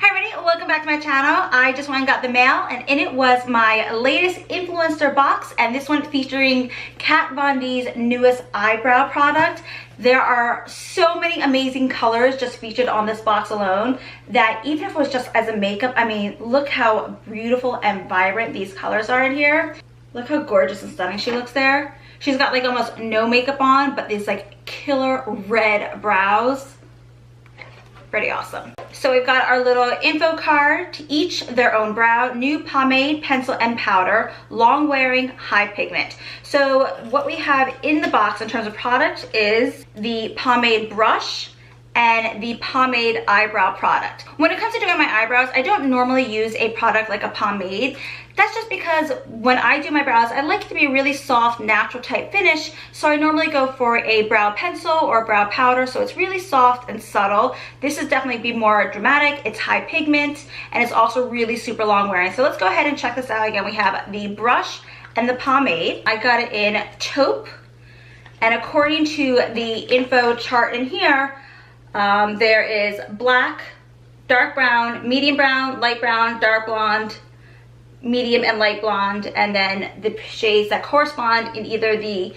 Hi everybody, welcome back to my channel. I just went and got the mail and in it was my latest influencer box, and this one featuring VonD's newest eyebrow product. There are so many amazing colors just featured on this box alone that even if it was just as a makeup, I mean, look how beautiful and vibrant these colors are in here. Look how gorgeous and stunning she looks there. She's got like almost no makeup on, but these like killer red brows. Pretty awesome. So we've got our little info card, to each their own brow, new pomade, pencil, and powder, long wearing, high pigment. So what we have in the box in terms of product is the pomade brush and the pomade eyebrow product. When it comes to doing my eyebrows, I don't normally use a product like a pomade. That's just because when I do my brows, I like it to be a really soft, natural type finish. So I normally go for a brow pencil or brow powder. So it's really soft and subtle. This is definitely be more dramatic. It's high pigment and it's also really super long wearing. So let's go ahead and check this out. Again, we have the brush and the pomade. I got it in taupe. And according to the info chart in here, there is black, dark brown, medium brown, light brown, dark blonde, medium and light blonde, and then the shades that correspond in either the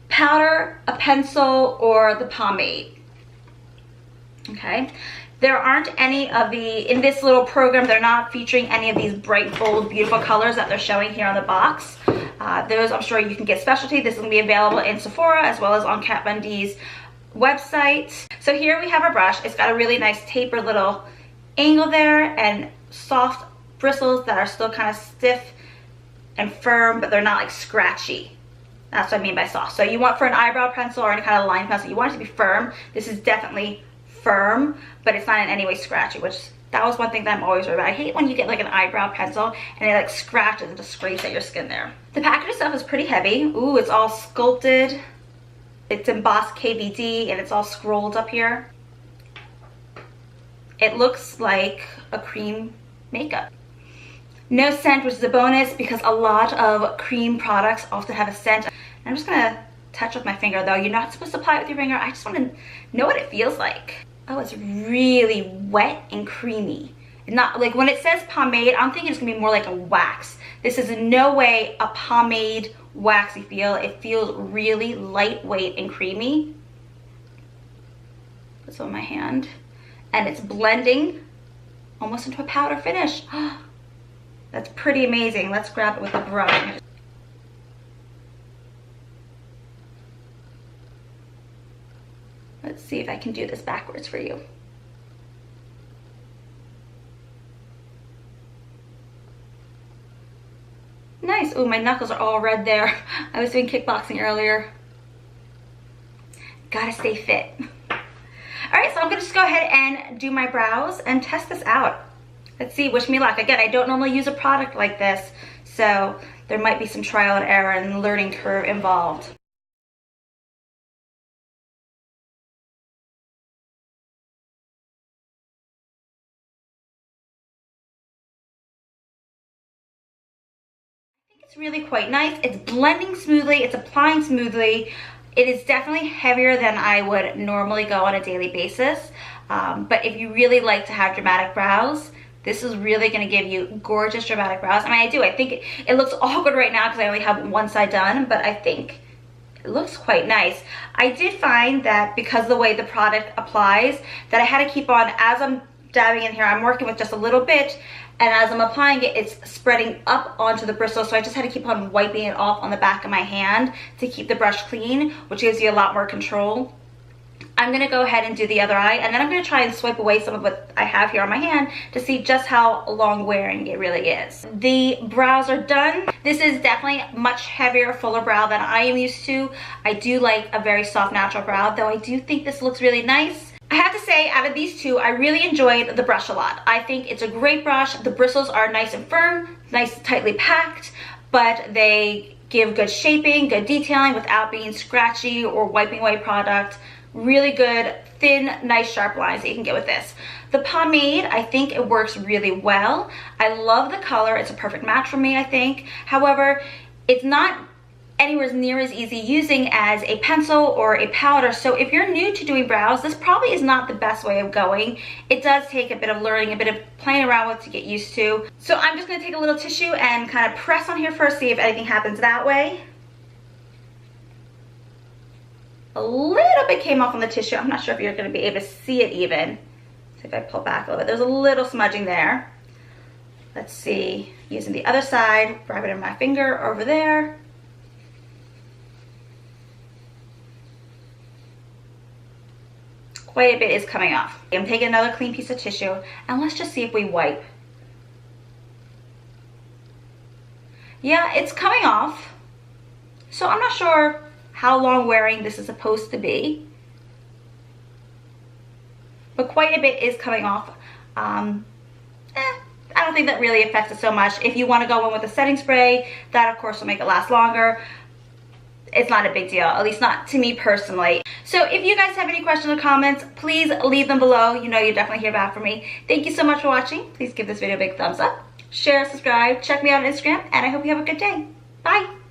powder, a pencil, or the pomade. Okay, there aren't any of the, in this little program, they're not featuring any of these bright, bold, beautiful colors that they're showing here on the box. Those I'm sure you can get specialty. This is going to be available in Sephora as well as on VonD's website. So here we have our brush. It's got a really nice tapered little angle there and soft bristles that are still kind of stiff and firm, but they're not like scratchy. That's what I mean by soft. So you want for an eyebrow pencil or any kind of line pencil, you want it to be firm. This is definitely firm, but it's not in any way scratchy, which that was one thing that I'm always worried about. I hate when you get like an eyebrow pencil and it like scratches and just scrapes at your skin there. The package itself is pretty heavy. Ooh, it's all sculpted. It's embossed KVD and it's all scrolled up here. It looks like a cream makeup. No scent, which is a bonus because a lot of cream products often have a scent. I'm just gonna touch with my finger though. You're not supposed to apply it with your finger. I just wanna know what it feels like. Oh, it's really wet and creamy. Not like when it says pomade, I'm thinking it's gonna be more like a wax. This is in no way a pomade waxy feel. It feels really lightweight and creamy. Put some on my hand. And it's blending almost into a powder finish. That's pretty amazing. Let's grab it with a brush. Let's see if I can do this backwards for you. Nice. Oh, my knuckles are all red there. I was doing kickboxing earlier. Gotta stay fit. All right, so I'm gonna just go ahead and do my brows and test this out. Let's see, wish me luck. Again, I don't normally use a product like this, so there might be some trial and error and learning curve involved. It's really quite nice. It's blending smoothly, it's applying smoothly. It is definitely heavier than I would normally go on a daily basis. But if you really like to have dramatic brows, this is really gonna give you gorgeous dramatic brows. I mean, I do. I think it looks awkward right now because I only have one side done, but I think it looks quite nice. I did find that because of the way the product applies, that I had to keep on, as I'm dabbing in here, I'm working with just a little bit, and as I'm applying it, it's spreading up onto the bristle, so I just had to keep on wiping it off on the back of my hand to keep the brush clean, which gives you a lot more control. I'm gonna go ahead and do the other eye, and then I'm gonna try and swipe away some of what I have here on my hand to see just how long wearing it really is. The brows are done. This is definitely much heavier, fuller brow than I am used to. I do like a very soft, natural brow, though I do think this looks really nice. I have to say, out of these two, I really enjoyed the brush a lot. I think it's a great brush. The bristles are nice and firm, nice tightly packed, but they give good shaping, good detailing without being scratchy or wiping away product. Really good, thin, nice, sharp lines that you can get with this. The pomade, I think it works really well. I love the color. It's a perfect match for me, I think. However, it's not anywhere near as easy using as a pencil or a powder. So if you're new to doing brows, this probably is not the best way of going. It does take a bit of learning, a bit of playing around with to get used to. So I'm just gonna take a little tissue and kind of press on here first, see if anything happens that way. A little bit came off on the tissue. I'm not sure if you're gonna be able to see it even. See if I pull back a little bit. There's a little smudging there. Let's see, using the other side, rub it in my finger over there. Quite a bit is coming off. I'm taking another clean piece of tissue and let's just see if we wipe. Yeah, it's coming off. So I'm not sure how long wearing this is supposed to be, but quite a bit is coming off. I don't think that really affects it so much. If you want to go in with a setting spray, that of course will make it last longer. It's not a big deal, at least not to me personally. So if you guys have any questions or comments, please leave them below. You know you definitely hear back from me. Thank you so much for watching. Please give this video a big thumbs up. Share, subscribe, check me out on Instagram, and I hope you have a good day. Bye.